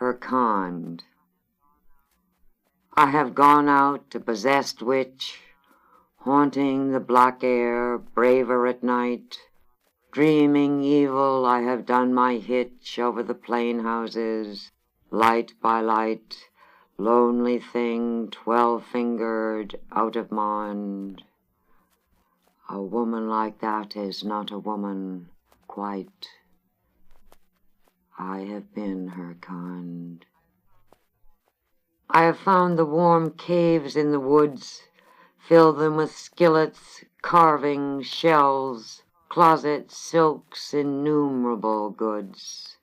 her kind. I have gone out, a possessed witch, haunting the black air, braver at night. Dreaming evil, I have done my hitch over the plain houses, light by light, lonely thing, 12-fingered, out of mind. A woman like that is not a woman, quite. I have been her kind. I have found the warm caves in the woods, filled them with skillets, carving, shells, closets, silks, innumerable goods.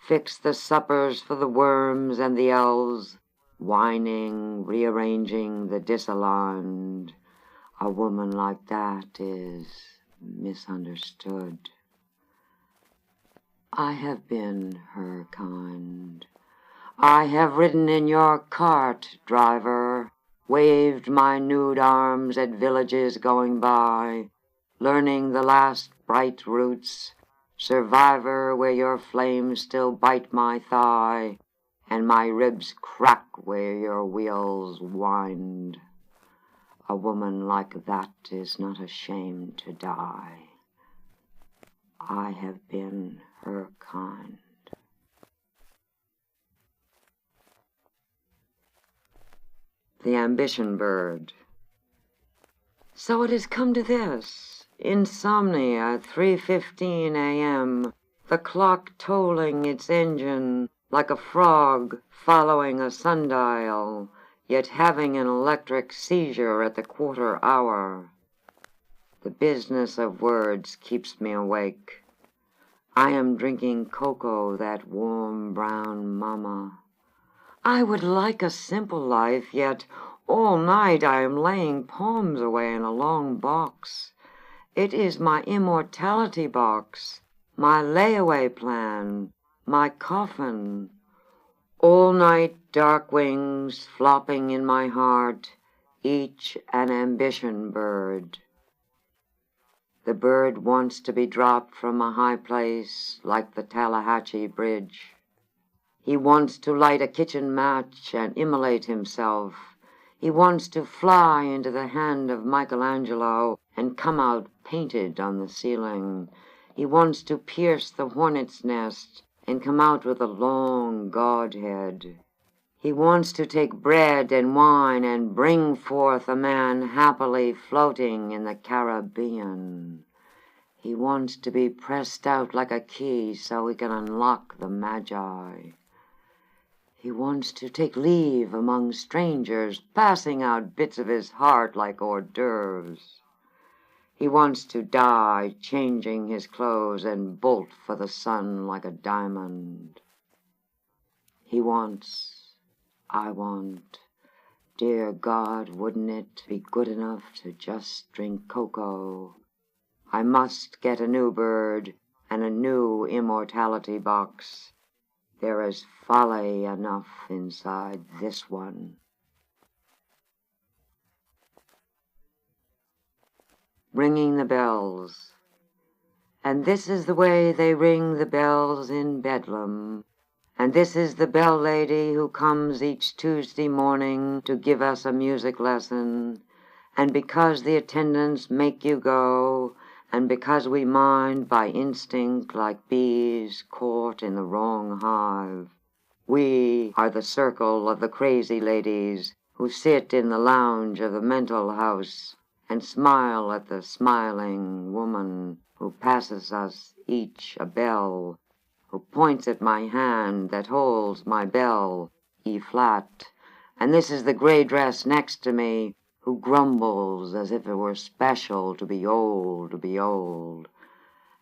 Fixed the suppers for the worms and the elves, whining, rearranging the disaligned. A woman like that is misunderstood. I have been her kind. I have ridden in your cart, driver, waved my nude arms at villages going by, learning the last bright routes, survivor where your flames still bite my thigh, and my ribs crack where your wheels wind. A woman like that is not ashamed to die. I have been her kind. The Ambition Bird. So it has come to this. Insomnia at 3:15 a.m., the clock tolling its engine like a frog following a sundial, yet having an electric seizure at the quarter hour. The business of words keeps me awake. I am drinking cocoa, that warm brown mama. I would like a simple life, yet all night I am laying poems away in a long box. It is my immortality box, my layaway plan, my coffin. All night dark wings flopping in my heart, each an ambition bird. The bird wants to be dropped from a high place like the Tallahatchie Bridge. He wants to light a kitchen match and immolate himself. He wants to fly into the hand of Michelangelo and come out painted on the ceiling. He wants to pierce the hornet's nest and come out with a long godhead. He wants to take bread and wine and bring forth a man happily floating in the Caribbean. He wants to be pressed out like a key so he can unlock the Magi. He wants to take leave among strangers, passing out bits of his heart like hors d'oeuvres. He wants to die, changing his clothes, and bolt for the sun like a diamond. He wants, I want. Dear God, wouldn't it be good enough to just drink cocoa? I must get a new bird and a new immortality box. There is folly enough inside this one. Ringing the bells. And this is the way they ring the bells in Bedlam. And this is the bell lady who comes each Tuesday morning to give us a music lesson. And because the attendants make you go, and because we mind by instinct like bees caught in the wrong hive, we are the circle of the crazy ladies who sit in the lounge of the mental house and smile at the smiling woman who passes us each a bell, who points at my hand that holds my bell, E flat, and this is the gray dress next to me, who grumbles as if it were special to be old, to be old.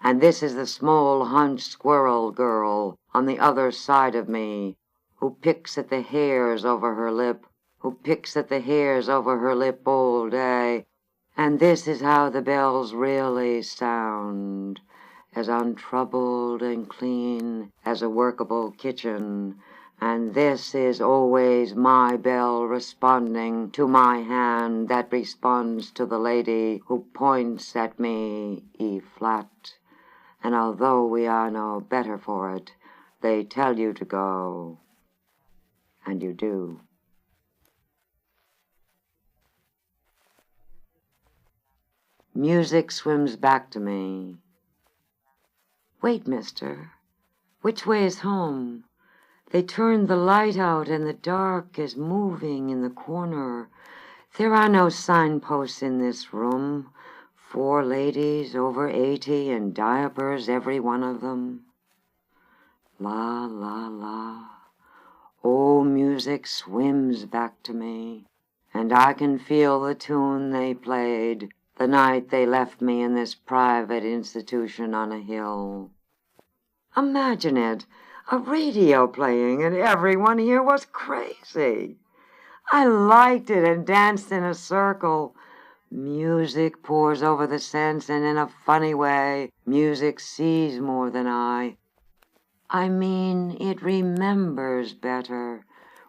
And this is the small hunched squirrel girl on the other side of me, who picks at the hairs over her lip, who picks at the hairs over her lip all day. And this is how the bells really sound, as untroubled and clean as a workable kitchen. And this is always my bell responding to my hand that responds to the lady who points at me, E flat. And although we are no better for it, they tell you to go. and you do. Music swims back to me. Wait, mister, which way is home? They turned the light out and the dark is moving in the corner. There are no signposts in this room. 4 ladies over 80 in diapers, every one of them. La, la, la. Oh, music swims back to me, and I can feel the tune they played the night they left me in this private institution on a hill. Imagine it, a radio playing, and everyone here was crazy. I liked it and danced in a circle. Music pours over the sense, and in a funny way, music sees more than I. I mean, it remembers better,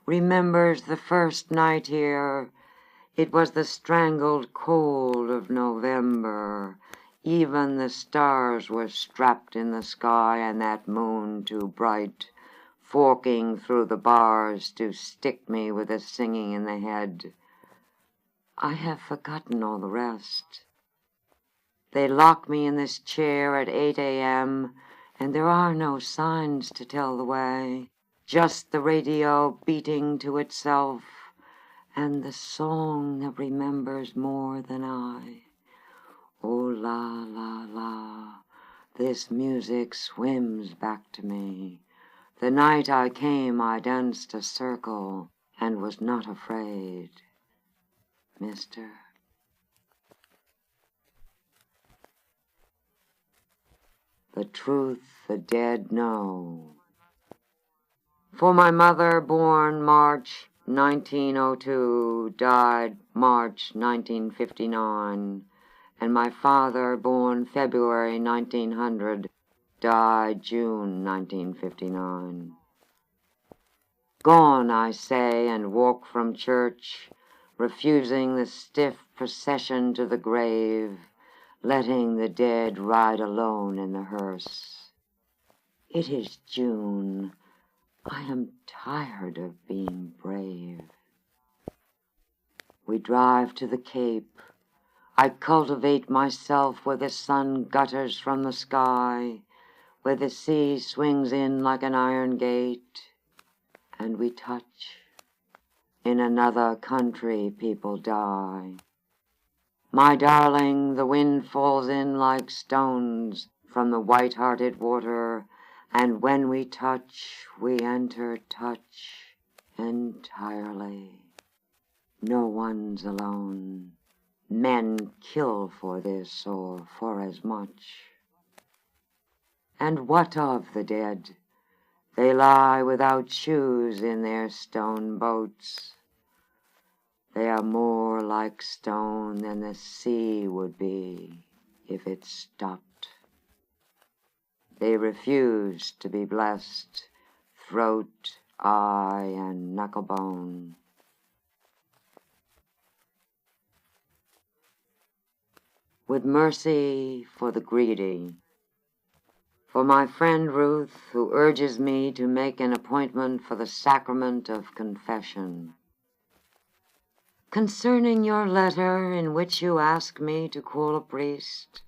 remembers the first night here. It was the strangled cold of November. Even the stars were strapped in the sky, and that moon too bright, forking through the bars to stick me with a singing in the head. I have forgotten all the rest. They lock me in this chair at 8 a.m., and there are no signs to tell the way, just the radio beating to itself, and the song that remembers more than I. Oh, la, la, la, this music swims back to me. The night I came, I danced a circle and was not afraid, mister. The truth the dead know. For my mother, born March 1902, died March 1959, and my father, born February 1900, died June 1959. Gone, I say, and walk from church, refusing the stiff procession to the grave, letting the dead ride alone in the hearse. It is June. I am tired of being brave. We drive to the Cape. I cultivate myself where the sun gutters from the sky, where the sea swings in like an iron gate, and we touch. In another country people die. My darling, the wind falls in like stones from the white-hearted water, and when we touch, we enter touch entirely. No one's alone. Men kill for this or for as much. And what of the dead? They lie without shoes in their stone boats. They are more like stone than the sea would be if it stopped. They refuse to be blessed, throat, eye, and knucklebone. With mercy for the greedy, for my friend Ruth, who urges me to make an appointment for the sacrament of confession. Concerning your letter in which you ask me to call a priest,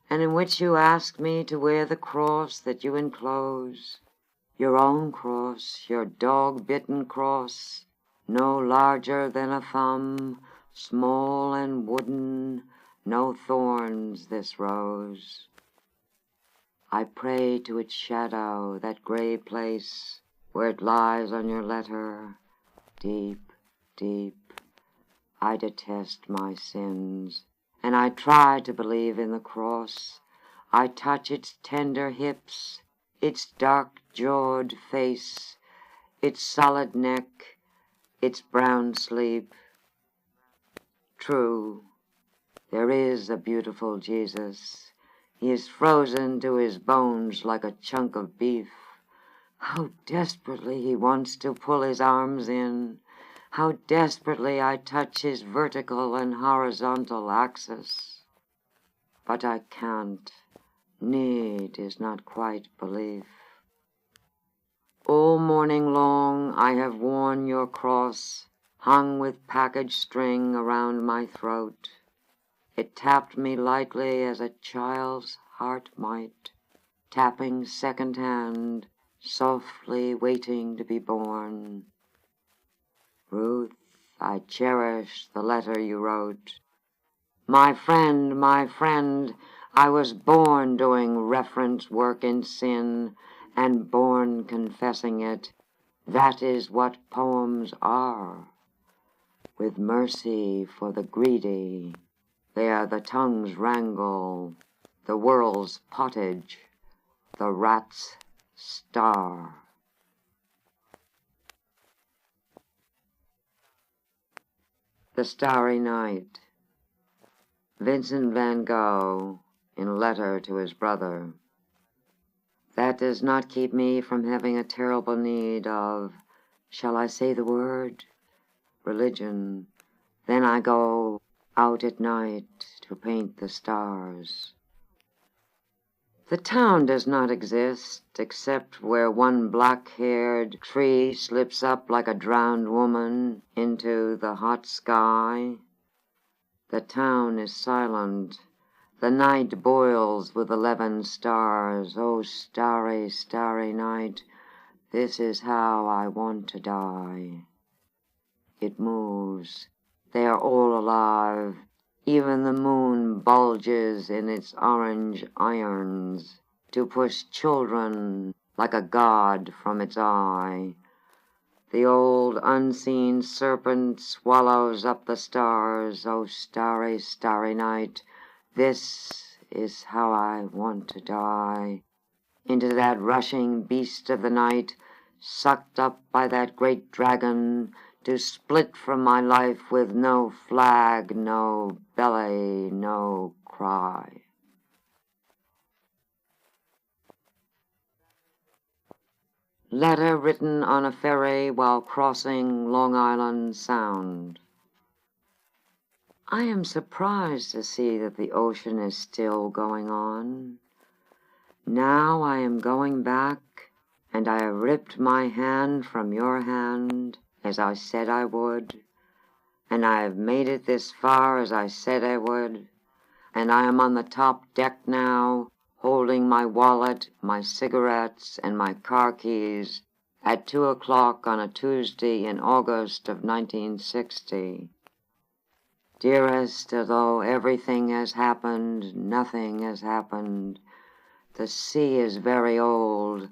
and in which you ask me to wear the cross that you enclose, your own cross, your dog-bitten cross, no larger than a thumb, small and wooden, no thorns this rose. I pray to its shadow, that gray place where it lies on your letter, deep, deep. I detest my sins, and I try to believe in the cross. I touch its tender hips, its dark-jawed face, its solid neck, its brown sleep. True, there is a beautiful Jesus. He is frozen to his bones like a chunk of beef. How desperately he wants to pull his arms in. How desperately I touch his vertical and horizontal axis. But I can't. Need is not quite belief. All morning long I have worn your cross, hung with package string around my throat. It tapped me lightly as a child's heart might, tapping second hand, softly waiting to be born. Ruth, I cherish the letter you wrote. My friend, I was born doing reference work in sin, and born confessing it. That is what poems are. With mercy for the greedy, there the tongues wrangle, the world's pottage, the rat's star. The Starry Night. Vincent van Gogh, in a letter to his brother. That does not keep me from having a terrible need of, shall I say the word? Religion. Then I go out at night to paint the stars. The town does not exist except where one black-haired tree slips up like a drowned woman into the hot sky. The town is silent. The night boils with 11 stars. Oh, starry, starry night, this is how I want to die. It moves. They are all alive. Even the moon bulges in its orange irons to push children like a god from its eye. The old unseen serpent swallows up the stars. Oh, starry, starry night, this is how I want to die. Into that rushing beast of the night, sucked up by that great dragon, to split from my life with no flag, no belly, no cry. Letter written on a ferry while crossing Long Island Sound. I am surprised to see that the ocean is still going on. Now I am going back, and I have ripped my hand from your hand, as I said I would, and I have made it this far as I said I would, and I am on the top deck now, holding my wallet, my cigarettes, and my car keys at 2 o'clock on a Tuesday in August of 1960. Dearest, although everything has happened, nothing has happened. The sea is very old.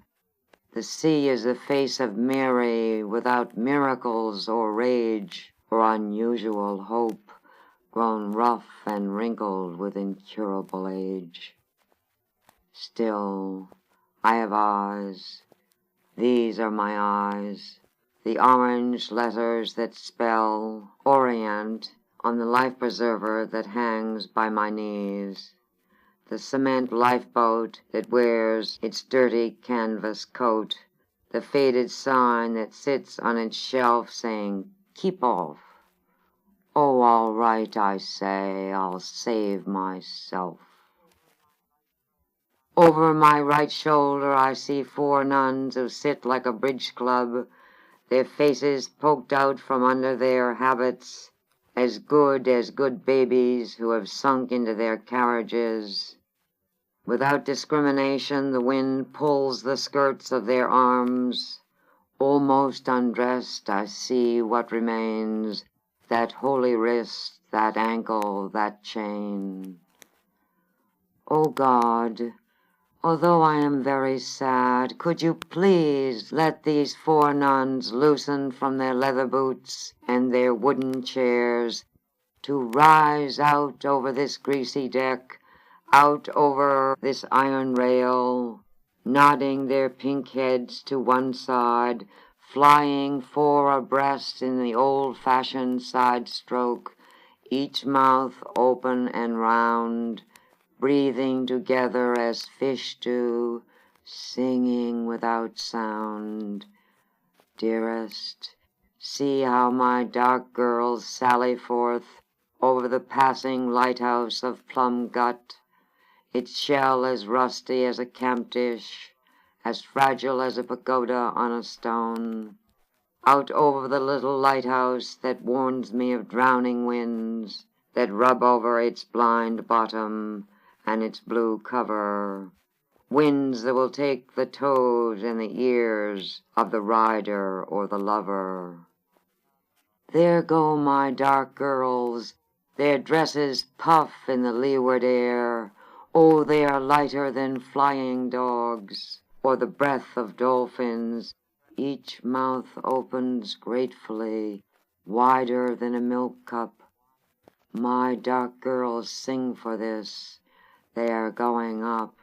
The sea is the face of Mary without miracles or rage or unusual hope, grown rough and wrinkled with incurable age. Still, I have eyes. These are my eyes, the orange letters that spell Orient on the life preserver that hangs by my knees, the cement lifeboat that wears its dirty canvas coat, the faded sign that sits on its shelf saying, "Keep off." Oh, all right, I say, I'll save myself. Over my right shoulder I see 4 nuns who sit like a bridge club, their faces poked out from under their habits, as good babies who have sunk into their carriages. Without discrimination, the wind pulls the skirts of their arms. Almost undressed, I see what remains, that holy wrist, that ankle, that chain. Oh God, although I am very sad, could you please let these 4 nuns loosen from their leather boots and their wooden chairs to rise out over this greasy deck, out over this iron rail, nodding their pink heads to one side, flying 4 abreast in the old-fashioned side stroke, each mouth open and round, breathing together as fish do, singing without sound. Dearest, see how my dark girls sally forth over the passing lighthouse of Plum Gut, its shell as rusty as a camp dish, as fragile as a pagoda on a stone, out over the little lighthouse that warns me of drowning winds that rub over its blind bottom and its blue cover, winds that will take the toes and the ears of the rider or the lover. There go my dark girls, their dresses puff in the leeward air. Oh, they are lighter than flying dogs, or the breath of dolphins. Each mouth opens gratefully, wider than a milk cup. My dark girls sing for this, they are going up.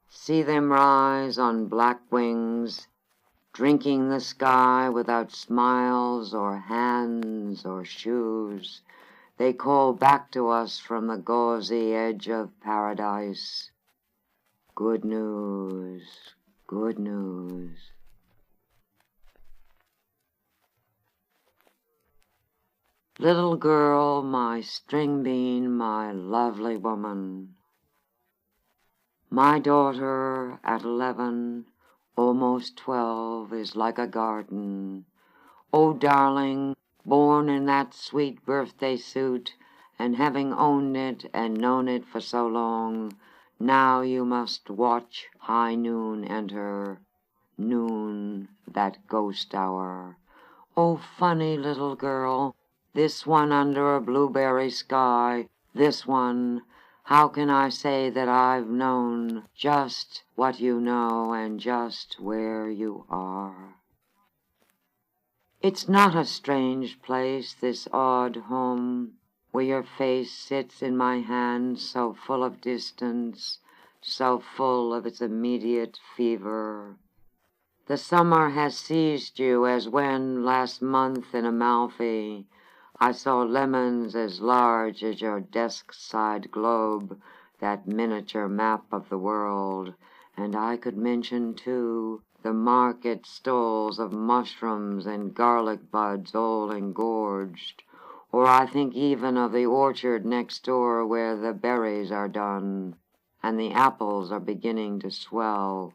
See them rise on black wings, drinking the sky without smiles or hands or shoes. They call back to us from the gauzy edge of paradise. Good news, good news. Little girl, my string bean, my lovely woman. My daughter at 11, almost 12, is like a garden. Oh, darling, born in that sweet birthday suit, and having owned it and known it for so long, now you must watch high noon enter, noon, that ghost hour. Oh, funny little girl, this one under a blueberry sky, this one. How can I say that I've known just what you know and just where you are? It's not a strange place, this odd home, where your face sits in my hand so full of distance, so full of its immediate fever. The summer has seized you as when, last month in Amalfi, I saw lemons as large as your desk-side globe, that miniature map of the world, and I could mention, too, the market stalls of mushrooms and garlic buds all engorged, or I think even of the orchard next door where the berries are done, and the apples are beginning to swell.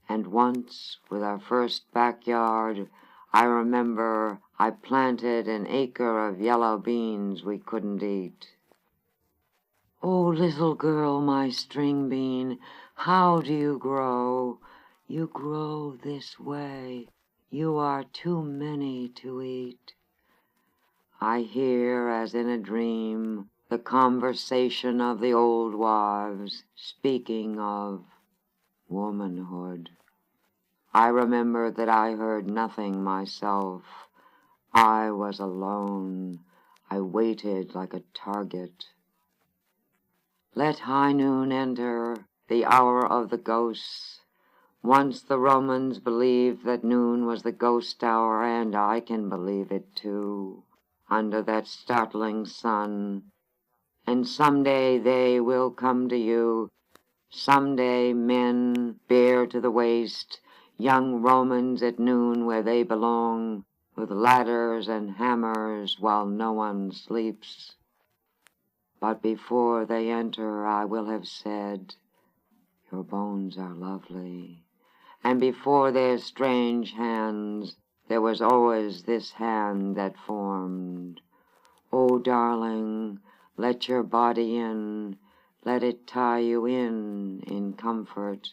And once, with our first backyard, I remember I planted an acre of yellow beans we couldn't eat. Oh, little girl, my string bean, how do you grow? You grow this way. You are too many to eat. I hear, as in a dream, the conversation of the old wives speaking of womanhood. I remember that I heard nothing myself. I was alone. I waited like a target. Let high noon enter, the hour of the ghosts. Once the Romans believed that noon was the ghost hour, and I can believe it too, under that startling sun. And someday they will come to you, someday men bare to the waist, young Romans at noon where they belong, with ladders and hammers while no one sleeps. But before they enter I will have said, your bones are lovely. And before their strange hands there was always this hand that formed. Oh, darling, let your body in, let it tie you in comfort.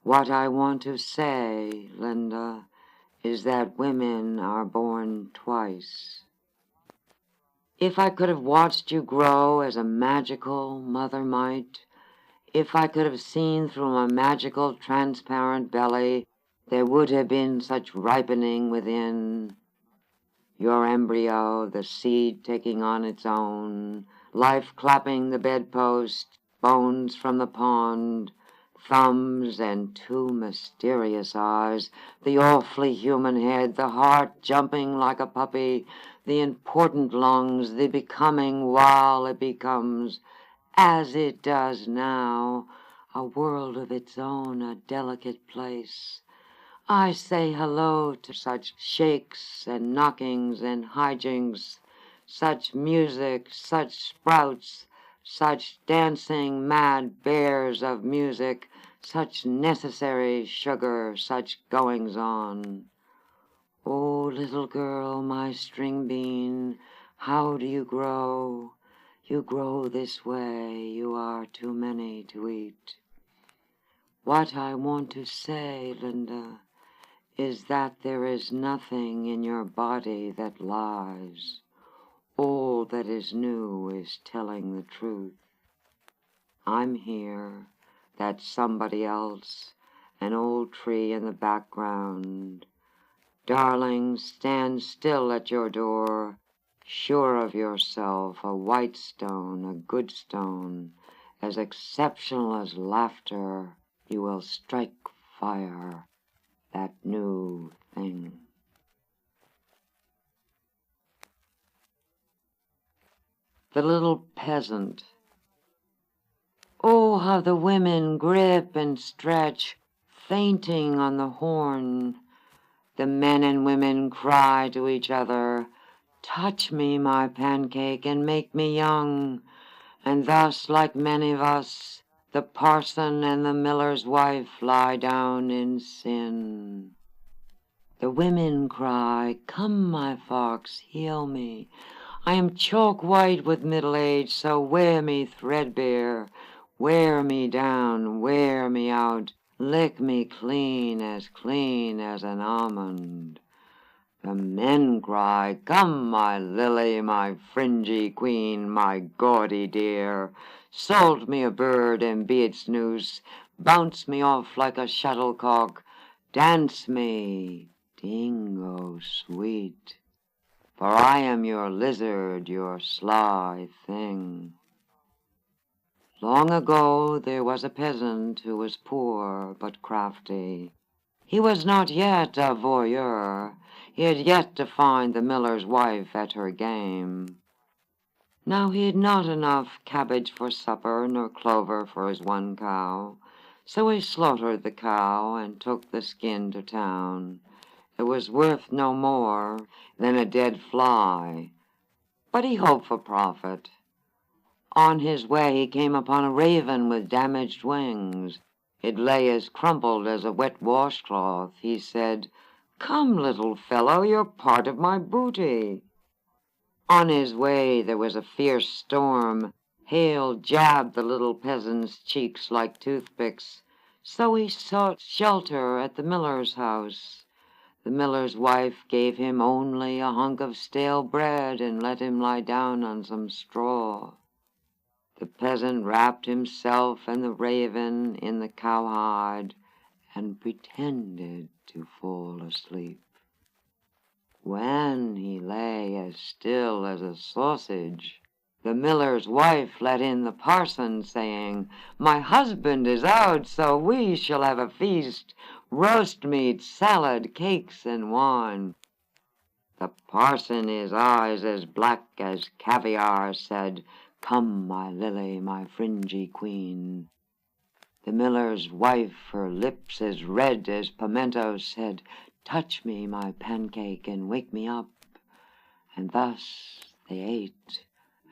What I want to say, Linda, is that women are born twice. If I could have watched you grow as a magical mother might, if I could have seen through a magical transparent belly, there would have been such ripening within. Your embryo, the seed taking on its own, life clapping the bedpost, bones from the pond, thumbs and two mysterious eyes, the awfully human head, the heart jumping like a puppy, the important lungs, the becoming while it becomes, as it does now, a world of its own, a delicate place. I say hello to such shakes and knockings and hijinks, such music, such sprouts, such dancing mad bears of music, such necessary sugar, such goings-on. Oh, little girl, my string bean, how do you grow? You grow this way, you are too many to eat. What I want to say, Linda, is that there is nothing in your body that lies. All that is new is telling the truth. I'm here, that's somebody else, an old tree in the background. Darling, stand still at your door, sure of yourself, a white stone, a good stone, as exceptional as laughter. You will strike fire, that new thing. The Little Peasant. Oh, how the women grip and stretch, fainting on the horn. The men and women cry to each other, touch me, my pancake, and make me young. And thus, like many of us, the parson and the miller's wife lie down in sin. The women cry, come, my fox, heal me. I am chalk white with middle age, so wear me threadbare. Wear me down, wear me out, lick me clean as an almond. The men cry, come, my lily, my fringy queen, my gaudy dear. Salt me a bird and be its noose, bounce me off like a shuttlecock, dance me, dingo sweet, for I am your lizard, your sly thing. Long ago there was a peasant who was poor but crafty. He was not yet a voyeur. He had yet to find the miller's wife at her game. Now he had not enough cabbage for supper, nor clover for his one cow. So he slaughtered the cow and took the skin to town. It was worth no more than a dead fly, but he hoped for profit. On his way he came upon a raven with damaged wings. It lay as crumpled as a wet washcloth. He said, come, little fellow, you're part of my booty. On his way there was a fierce storm. Hail jabbed the little peasant's cheeks like toothpicks. So he sought shelter at the miller's house. The miller's wife gave him only a hunk of stale bread and let him lie down on some straw. The peasant wrapped himself and the raven in the cowhide and pretended to fall asleep. When he lay as still as a sausage, the miller's wife let in the parson, saying, my husband is out, so we shall have a feast, roast meat, salad, cakes, and wine. The parson, his eyes as black as caviar, said, come, my lily, my fringy queen. The miller's wife, her lips as red as pimento, said, touch me, my pancake, and wake me up. And thus they ate,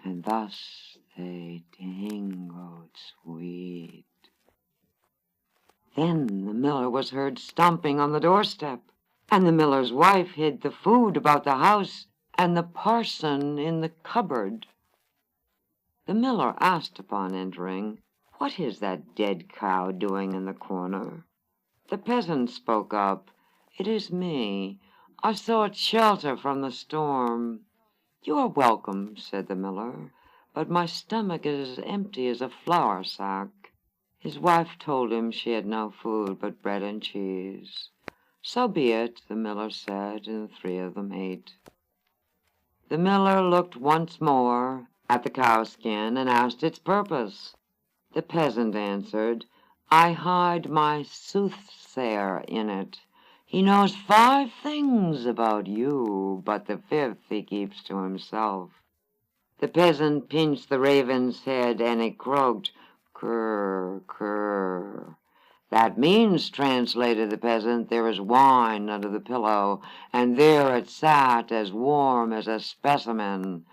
and thus they dingoed sweet. Then the miller was heard stomping on the doorstep, and the miller's wife hid the food about the house, and the parson in the cupboard. The miller asked upon entering, what is that dead cow doing in the corner? The peasant spoke up, it is me. I sought shelter from the storm. You are welcome, said the miller, but my stomach is empty as a flour sack. His wife told him she had no food but bread and cheese. So be it, the miller said, and the three of them ate. The miller looked once more at the cowskin and asked its purpose. The peasant answered, I hide my soothsayer in it. He knows 5 things about you, but the 5th he keeps to himself. The peasant pinched the raven's head, and it croaked, Krr, krr. That means, translated the peasant, there is wine under the pillow, and there it sat as warm as a specimen.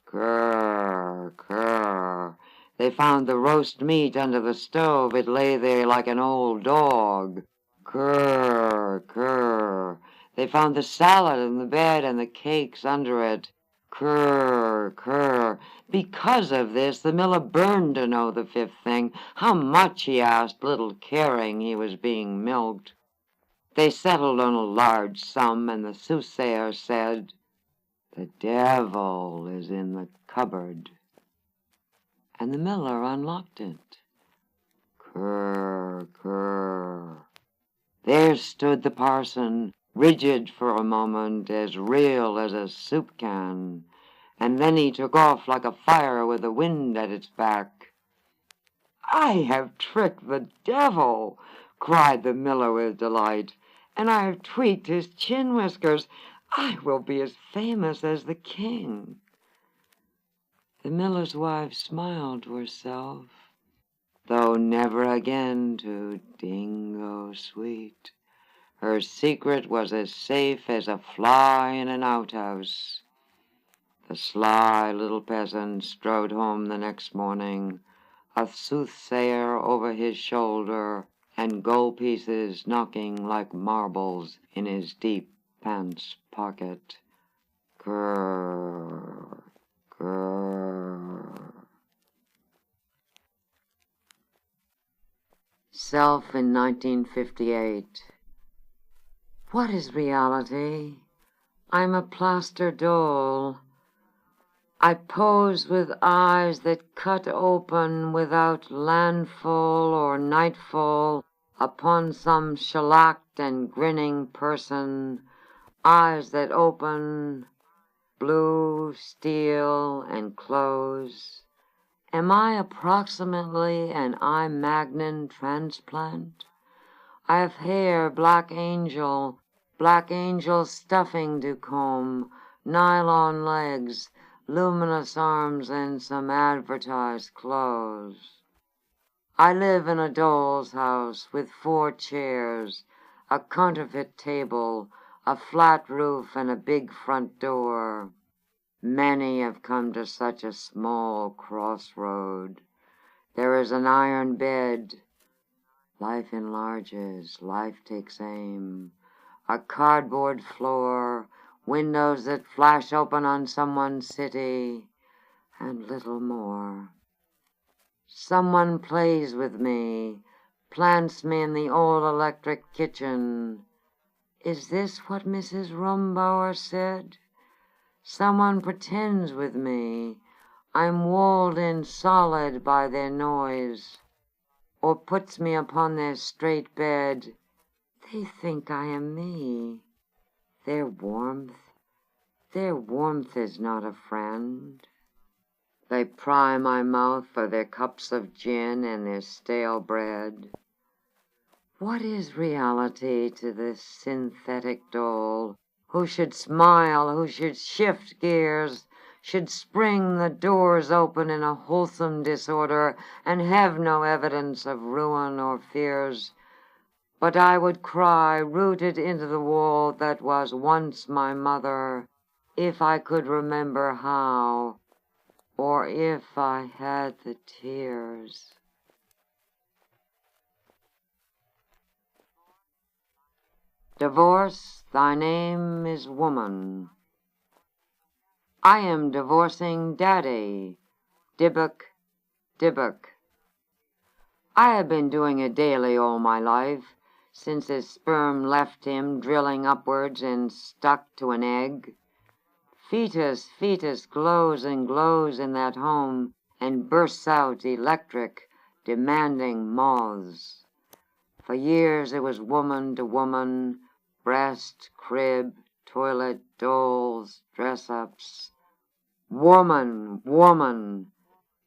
Krr, krr. They found the roast meat under the stove. It lay there like an old dog. Kurr, kurr. They found the salad in the bed and the cakes under it. Kurr, kurr. Because of this, the miller burned to know the fifth thing. How much, he asked, little caring he was being milked. They settled on a large sum, and the soothsayer said, "The devil is in the cupboard." And the miller unlocked it. Kurr, kurr. There stood the parson, rigid for a moment, as real as a soup can, and then he took off like a fire with the wind at its back. "I have tricked the devil," cried the miller with delight, "and I have tweaked his chin whiskers. I will be as famous as the king." The miller's wife smiled to herself, though never again to Dingo Sweet. Her secret was as safe as a fly in an outhouse. The sly little peasant strode home the next morning, a soothsayer over his shoulder, and gold pieces knocking like marbles in his deep pants pocket. Grrr, grrr. Self in 1958. What is reality? I'm a plaster doll. I pose with eyes that cut open without landfall or nightfall upon some shellacked and grinning person, eyes that open, blue, steel, and close. Am I approximately an eye magnon transplant? I have hair black angel stuffing to comb, nylon legs, luminous arms, and some advertised clothes. I live in a doll's house with 4 chairs, a counterfeit table, a flat roof, and a big front door. Many have come to such a small crossroad. There is an iron bed. Life enlarges, life takes aim. A cardboard floor, windows that flash open on someone's city, and little more. Someone plays with me, plants me in the old electric kitchen. Is this what Mrs. Rumbauer said? Someone pretends with me. I'm walled in solid by their noise, or puts me upon their straight bed. They think I am me. Their warmth is not a friend. They pry my mouth for their cups of gin and their stale bread. What is reality to this synthetic doll, who should smile, who should shift gears, should spring the doors open in a wholesome disorder, and have no evidence of ruin or fears? But I would cry, rooted into the wall that was once my mother, if I could remember how, or if I had the tears. Divorce, thy name is woman. I am divorcing Daddy. Dybbuk, dybbuk. I have been doing it daily all my life, since his sperm left him drilling upwards and stuck to an egg. Fetus glows and glows in that home and bursts out electric, demanding moths. For years it was woman to woman, breast, crib, toilet, dolls, dress-ups. Woman, woman,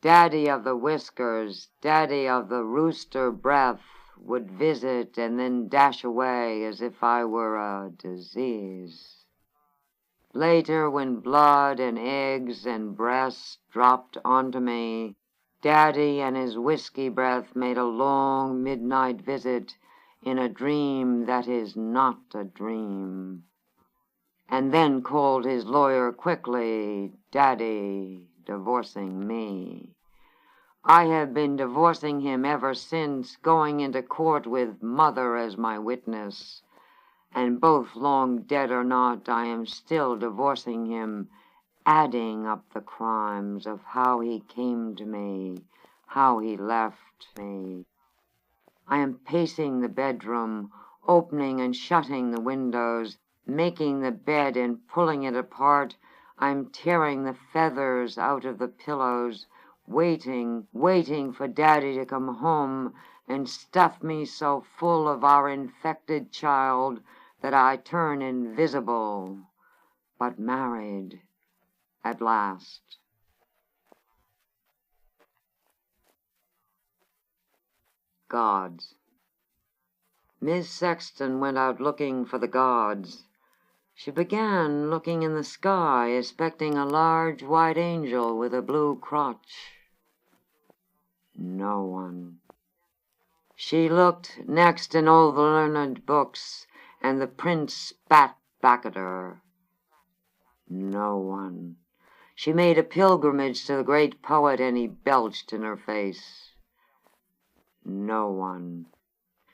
daddy of the whiskers, daddy of the rooster breath, would visit and then dash away as if I were a disease. Later, when blood and eggs and breasts dropped onto me, Daddy and his whiskey breath made a long midnight visit in a dream that is not a dream, and then called his lawyer quickly, Daddy, divorcing me. I have been divorcing him ever since, going into court with mother as my witness. And both long dead or not, I am still divorcing him, adding up the crimes of how he came to me, how he left me. I am pacing the bedroom, opening and shutting the windows, making the bed and pulling it apart. I'm tearing the feathers out of the pillows, waiting for Daddy to come home and stuff me so full of our infected child that I turn invisible, but married at last. Gods. Miss Sexton went out looking for the gods. She began looking in the sky, expecting a large white angel with a blue crotch. No one. She looked next in all the learned books, and the prince spat back at her. No one. She made a pilgrimage to the great poet, and he belched in her face. No one.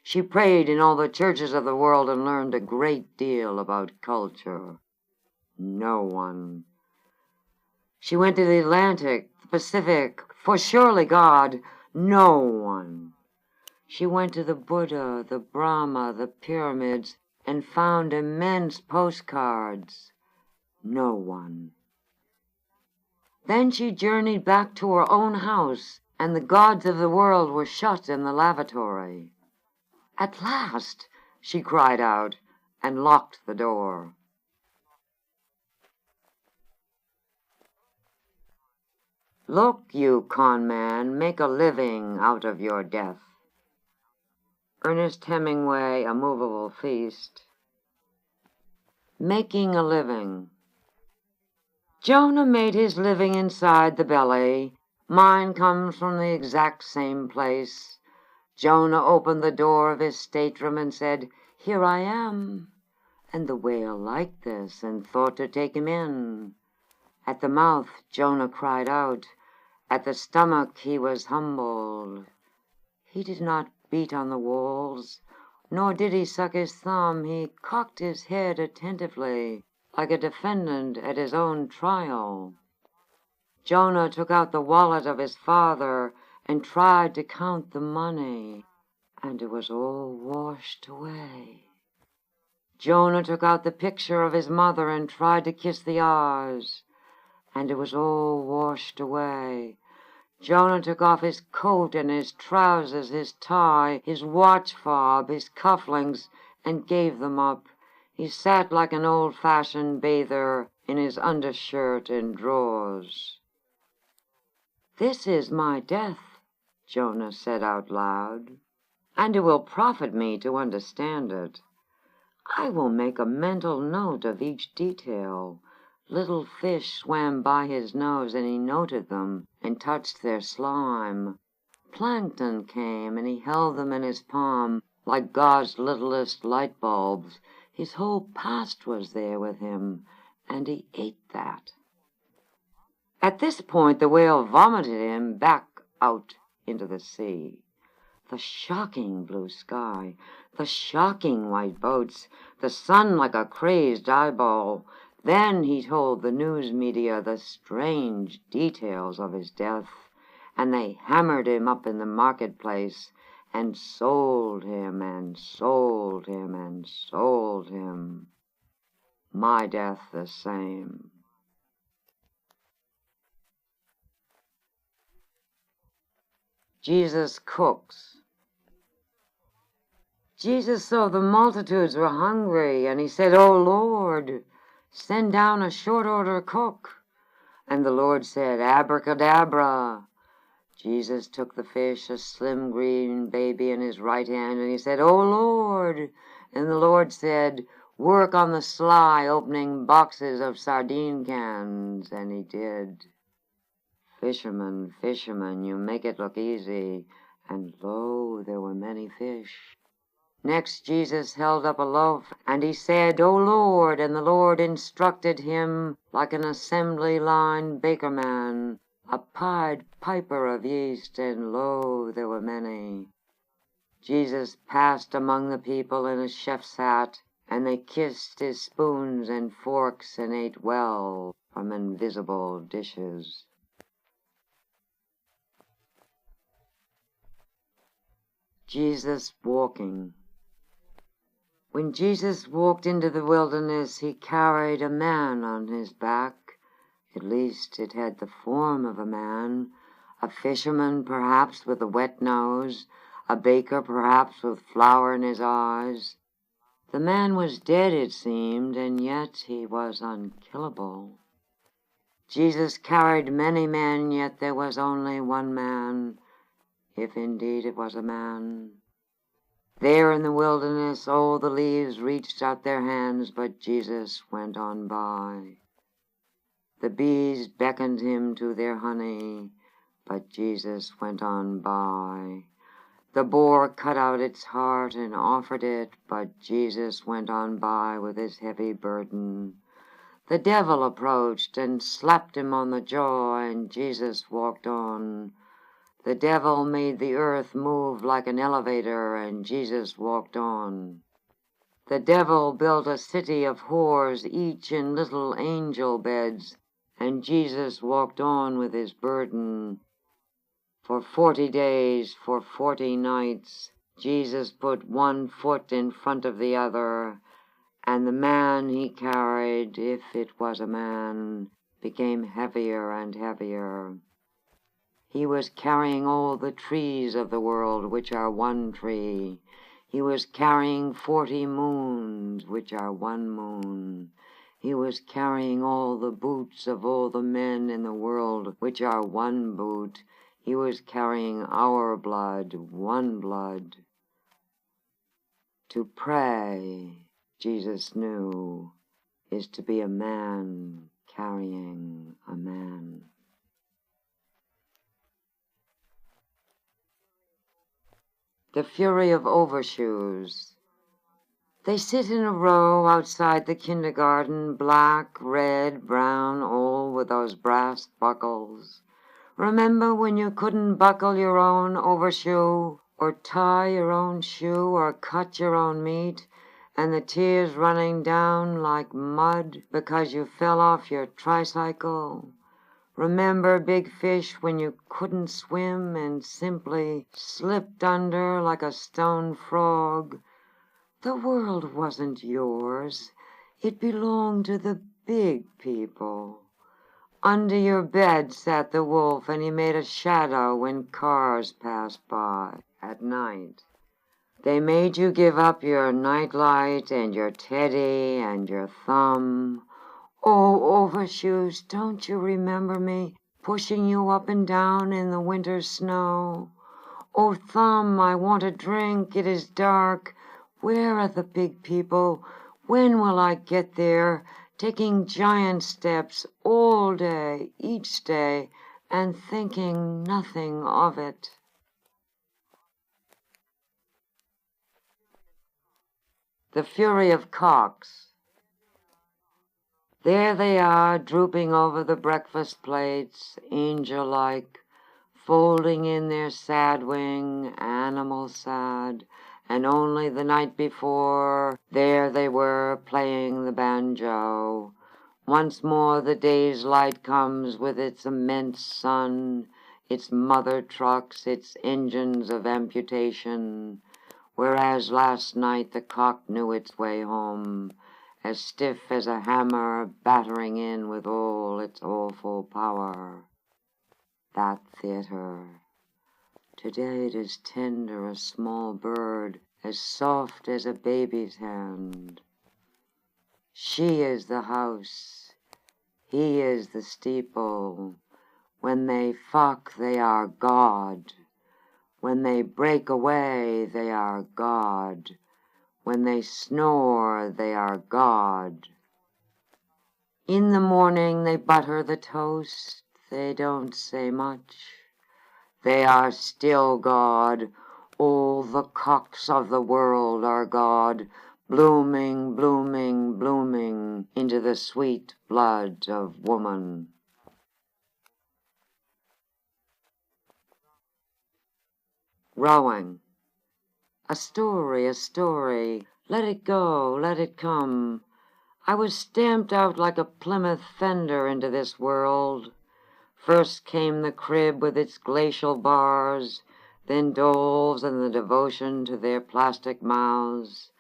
She prayed in all the churches of the world and learned a great deal about culture. No one. She went to the Atlantic, the Pacific, for surely God. No one. She went to the Buddha, the Brahma, the pyramids, and found immense postcards. No one. Then she journeyed back to her own house, and the gods of the world were shut in the lavatory. At last, she cried out, and locked the door. Look, you con man, make a living out of your death. Ernest Hemingway, A Movable Feast. Making a living. Jonah made his living inside the belly. Mine comes from the exact same place. Jonah opened the door of his stateroom and said, "Here I am." And the whale liked this and thought to take him in. At the mouth, Jonah cried out. At the stomach, he was humbled. He did not beat on the walls, nor did he suck his thumb. He cocked his head attentively, like a defendant at his own trial. Jonah took out the wallet of his father and tried to count the money, and it was all washed away. Jonah took out the picture of his mother and tried to kiss the eyes, and it was all washed away. Jonah took off his coat and his trousers, his tie, his watch fob, his cufflinks, and gave them up. He sat like an old-fashioned bather in his undershirt and drawers. "This is my death," Jonah said out loud, "and it will profit me to understand it. I will make a mental note of each detail. Little fish swam by his nose, and he noted them and touched their slime. Plankton came, and he held them in his palm like God's littlest light bulbs. His whole past was there with him, and he ate that." At this point, the whale vomited him back out into the sea. The shocking blue sky, the shocking white boats, the sun like a crazed eyeball. Then he told the news media the strange details of his death, and they hammered him up in the marketplace and sold him and sold him and sold him. My death the same. Jesus cooks. Jesus saw the multitudes were hungry, and he said, "O Lord, send down a short-order cook." And the Lord said, "Abracadabra." Jesus took the fish, a slim green baby, in his right hand, and he said, "O Lord." And the Lord said, "Work on the sly, opening boxes of sardine cans." And he did. "Fisherman, fisherman, you make it look easy." And lo, there were many fish. Next Jesus held up a loaf, and he said, "O Lord." And the Lord instructed him like an assembly line bakerman. a pied piper of yeast, and lo, there were many. Jesus passed among the people in a chef's hat, and they kissed his spoons and forks and ate well from invisible dishes. Jesus walking. When Jesus walked into the wilderness, he carried a man on his back. At least it had the form of a man, a fisherman perhaps with a wet nose, a baker perhaps with flour in his eyes. The man was dead, it seemed, and yet he was unkillable. Jesus carried many men, yet there was only one man, if indeed it was a man. There in the wilderness all the leaves reached out their hands, but Jesus went on by. The bees beckoned him to their honey, but Jesus went on by. The boar cut out its heart and offered it, but Jesus went on by with his heavy burden. The devil approached and slapped him on the jaw, and Jesus walked on. The devil made the earth move like an elevator, and Jesus walked on. The devil built a city of whores, each in little angel beds, and Jesus walked on with his burden. For 40 days, for 40 nights, Jesus put one foot in front of the other, and the man he carried, if it was a man, became heavier and heavier. He was carrying all the trees of the world, which are one tree. He was carrying 40 moons, which are one moon. He was carrying all the boots of all the men in the world, which are one boot. He was carrying our blood, one blood. To pray, Jesus knew, is to be a man carrying a man. The Fury of Overshoes. They sit in a row outside the kindergarten, black, red, brown, all with those brass buckles. Remember when you couldn't buckle your own overshoe, or tie your own shoe, or cut your own meat, and the tears running down like mud because you fell off your tricycle? Remember, big fish, when you couldn't swim and simply slipped under like a stone frog? The world wasn't yours. It belonged to the big people. Under your bed sat the wolf, and he made a shadow when cars passed by at night. They made you give up your nightlight and your teddy and your thumb. Oh, Overshoes, don't you remember me pushing you up and down in the winter snow? Oh, Thumb, I want a drink, it is dark. Where are the big people? When will I get there? Taking giant steps all day, each day, and thinking nothing of it. The Fury of Cocks. There they are, drooping over the breakfast plates, angel-like, folding in their sad wing, animal sad, and only the night before, there they were, playing the banjo. Once more the day's light comes with its immense sun, its mother trucks, its engines of amputation, whereas last night the cock knew its way home, as stiff as a hammer battering in with all its awful power. That theater. Today it is tender, a small bird, as soft as a baby's hand. She is the house, he is the steeple. When they fuck, they are God. When they break away, they are God. When they snore, they are God. In the morning they butter the toast, they don't say much. They are still God. All the cocks of the world are God, blooming, blooming, blooming into the sweet blood of woman. Rowing. A story, let it go, let it come. I was stamped out like a Plymouth fender into this world. First came the crib with its glacial bars, then dolls and the devotion to their plastic mouths.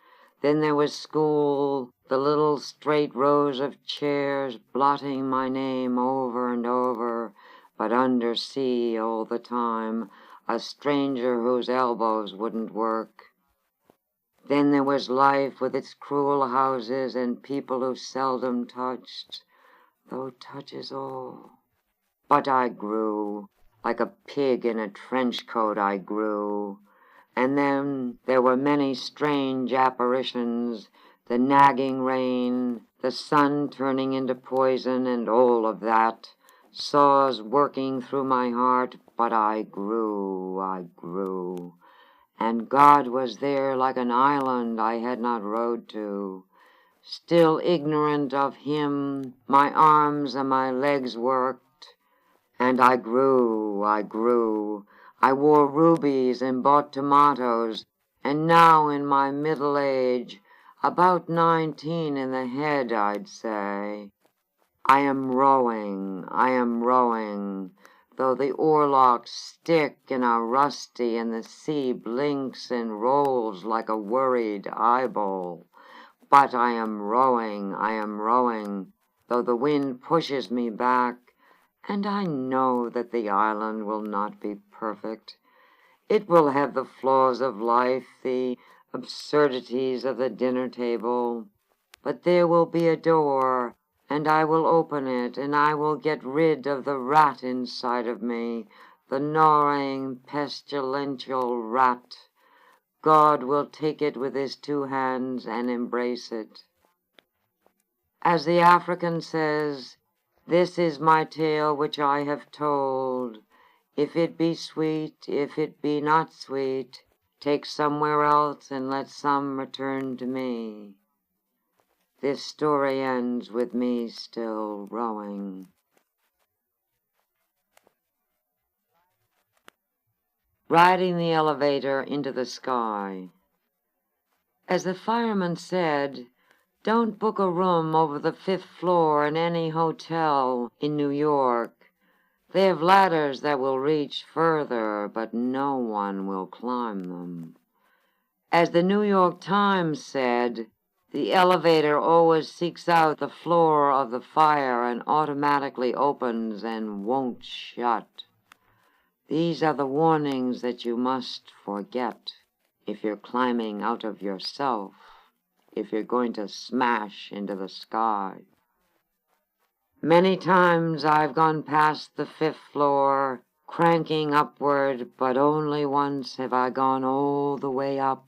Then there was school, the little straight rows of chairs blotting my name over and over, but under sea all the time, a stranger whose elbows wouldn't work. Then there was life with its cruel houses and people who seldom touched, though touch is all. But I grew, like a pig in a trench coat I grew. And then there were many strange apparitions, the nagging rain, the sun turning into poison and all of that, saws working through my heart, but I grew. And God was there like an island I had not rowed to. Still ignorant of him, my arms and my legs worked, and I grew. I wore rubies and bought tomatoes, and now in my middle age, about 19 in the head, I'd say, I am rowing, though the oarlocks stick and are rusty and the sea blinks and rolls like a worried eyeball. But I am rowing, though the wind pushes me back, and I know that the island will not be perfect. It will have the flaws of life, the absurdities of the dinner table, but there will be a door, and I will open it, and I will get rid of the rat inside of me, the gnawing, pestilential rat. God will take it with his 2 hands and embrace it. As the African says, this is my tale which I have told. If it be sweet, if it be not sweet, take somewhere else and let some return to me. This story ends with me still rowing. Riding the elevator into the sky. As the fireman said, don't book a room over the 5th floor in any hotel in New York. They have ladders that will reach further, but no one will climb them. As the New York Times said, the elevator always seeks out the floor of the fire and automatically opens and won't shut. These are the warnings that you must forget if you're climbing out of yourself, if you're going to smash into the sky. Many times I've gone past the 5th floor, cranking upward, but only once have I gone all the way up.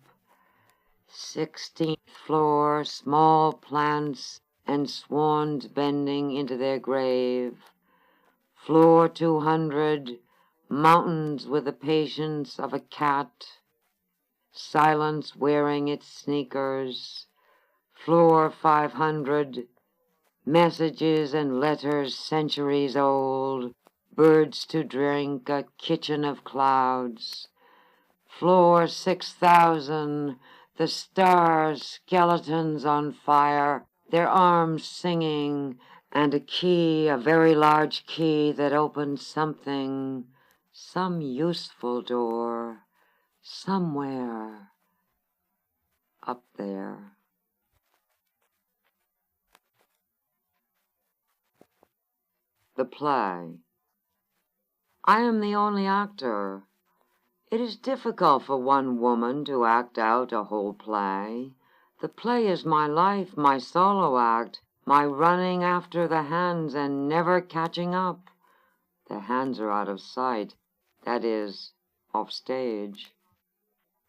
16th floor, small plants and swans bending into their grave. Floor 200, mountains with the patience of a cat. Silence wearing its sneakers. Floor 500, messages and letters centuries old, birds to drink, a kitchen of clouds. Floor 6,000, the stars, skeletons on fire, their arms singing, and a key, a very large key that opens something, some useful door, somewhere up there. The play. I am the only actor. It is difficult for one woman to act out a whole play. The play is my life, my solo act, my running after the hands and never catching up. The hands are out of sight, that is, off stage.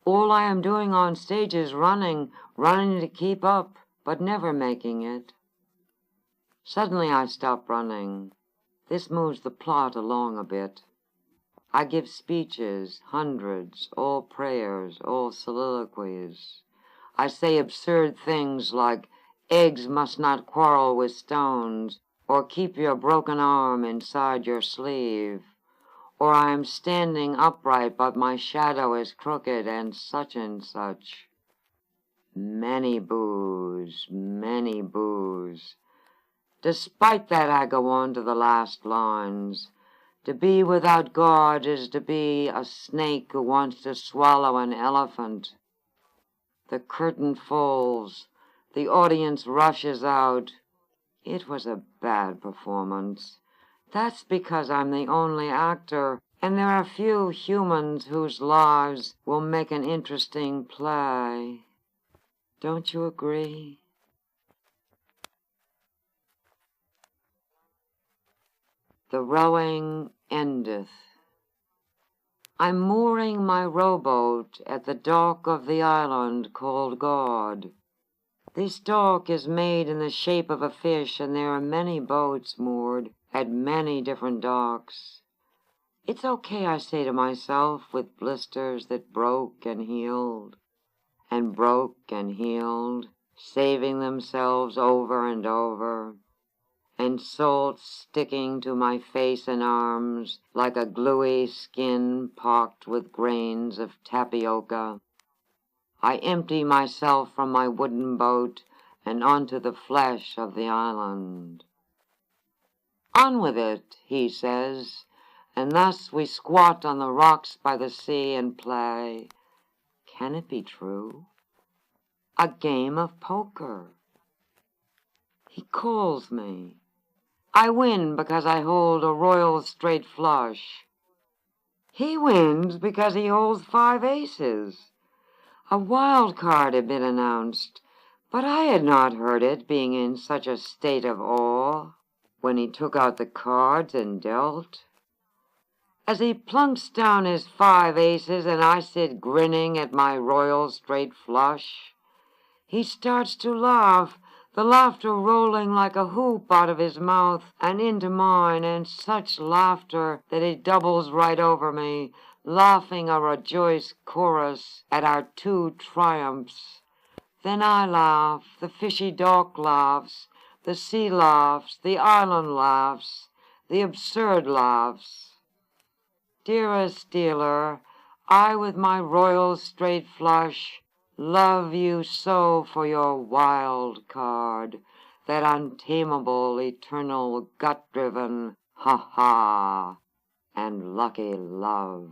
All I am doing on stage is running to keep up, but never making it. Suddenly I stop running. This moves the plot along a bit. I give speeches, hundreds, all prayers, all soliloquies. I say absurd things like, eggs must not quarrel with stones, or keep your broken arm inside your sleeve, or I am standing upright, but my shadow is crooked, and such and such. Many boos, many boos. Despite that, I go on to the last lines. To be without God is to be a snake who wants to swallow an elephant. The curtain falls. The audience rushes out. It was a bad performance. That's because I'm the only actor, and there are few humans whose lives will make an interesting play. Don't you agree? The Rowing Endeth. I'm mooring my rowboat at the dock of the island called God. This dock is made in the shape of a fish, and there are many boats moored at many different docks. It's okay, I say to myself, with blisters that broke and healed, saving themselves over and over, and salt sticking to my face and arms like a gluey skin pocked with grains of tapioca. I empty myself from my wooden boat and onto the flesh of the island. On with it, he says, and thus we squat on the rocks by the sea and play. Can it be true? A game of poker. He calls me. I win because I hold a royal straight flush. He wins because he holds 5 aces. A wild card had been announced, but I had not heard it, being in such a state of awe, when he took out the cards and dealt. As he plunks down his 5 aces and I sit grinning at my royal straight flush, he starts to laugh, the laughter rolling like a hoop out of his mouth and into mine, and such laughter that it doubles right over me, laughing a rejoiced chorus at our 2 triumphs. Then I laugh, the fishy dock laughs, the sea laughs, the island laughs, the absurd laughs. Dearest dealer, I with my royal straight flush love you so for your wild card, that untamable, eternal, gut-driven, ha-ha, and lucky love.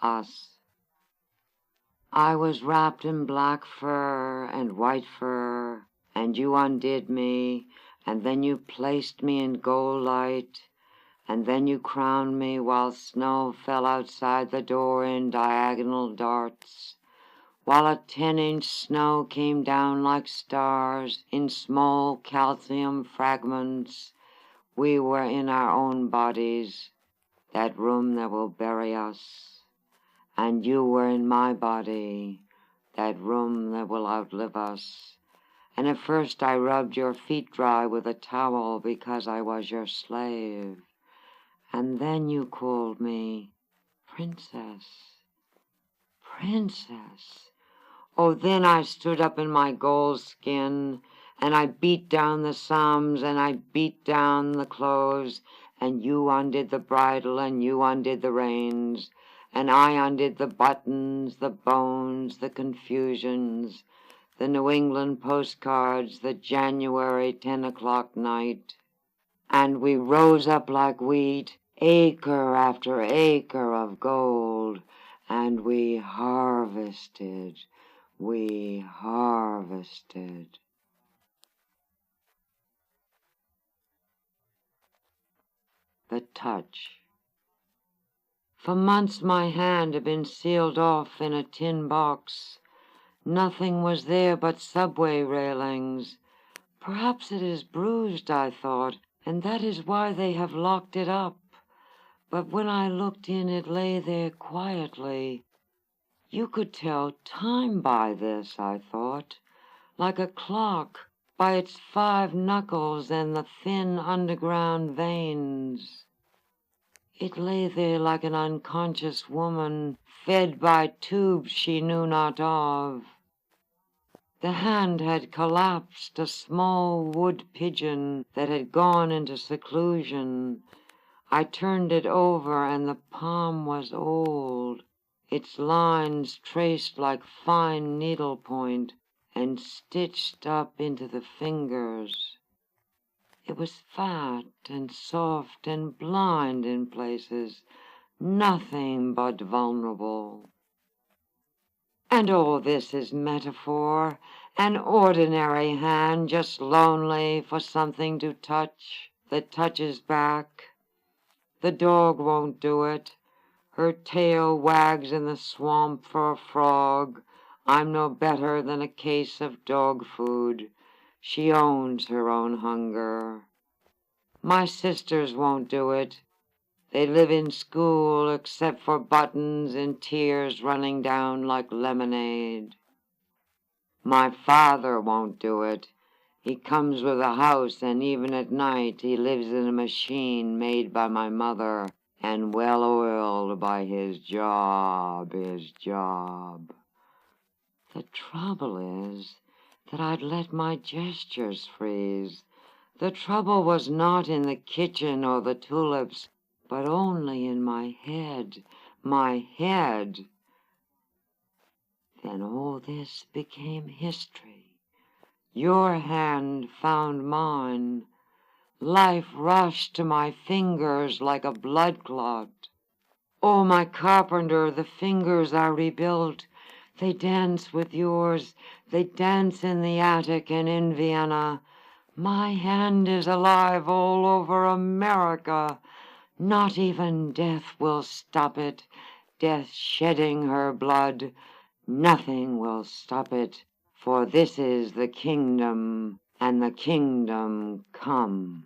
Us. I was wrapped in black fur and white fur, and you undid me, and then you placed me in gold light, and then you crowned me while snow fell outside the door in diagonal darts, while a 10-inch snow came down like stars in small calcium fragments. We were in our own bodies, that room that will bury us, and you were in my body, that room that will outlive us. And at first I rubbed your feet dry with a towel because I was your slave. And then you called me Princess, Princess. Oh, then I stood up in my gold skin, and I beat down the Psalms, and I beat down the clothes, and you undid the bridle, and you undid the reins, and I undid the buttons, the bones, the confusions, the New England postcards, the January 10 o'clock night. And we rose up like wheat, acre after acre of gold, and we harvested. We harvested. The touch. For months my hand had been sealed off in a tin box. Nothing was there but subway railings. Perhaps it is bruised, I thought, and that is why they have locked it up. But when I looked in, it lay there quietly. You could tell time by this, I thought, like a clock, by its 5 knuckles and the thin underground veins. It lay there like an unconscious woman, fed by tubes she knew not of. The hand had collapsed, a small wood pigeon that had gone into seclusion. I turned it over, and the palm was old, its lines traced like fine needlepoint and stitched up into the fingers. It was fat and soft and blind in places, nothing but vulnerable. And all this is metaphor, an ordinary hand just lonely for something to touch that touches back. The dog won't do it. Her tail wags in the swamp for a frog. I'm no better than a case of dog food. She owns her own hunger. My sisters won't do it. They live in school except for buttons and tears running down like lemonade. My father won't do it. He comes with a house, and even at night he lives in a machine made by my mother and well oiled by his job. The trouble is that I'd let my gestures freeze. The trouble was not in the kitchen or the tulips, but only in my head. Then all this became history. Your hand found mine. Life rushed to my fingers like a blood clot. Oh, my carpenter, the fingers are rebuilt. They dance with yours. They dance in the attic and in Vienna. My hand is alive all over America. Not even death will stop it. Death shedding her blood. Nothing will stop it. For this is the kingdom, and the kingdom come.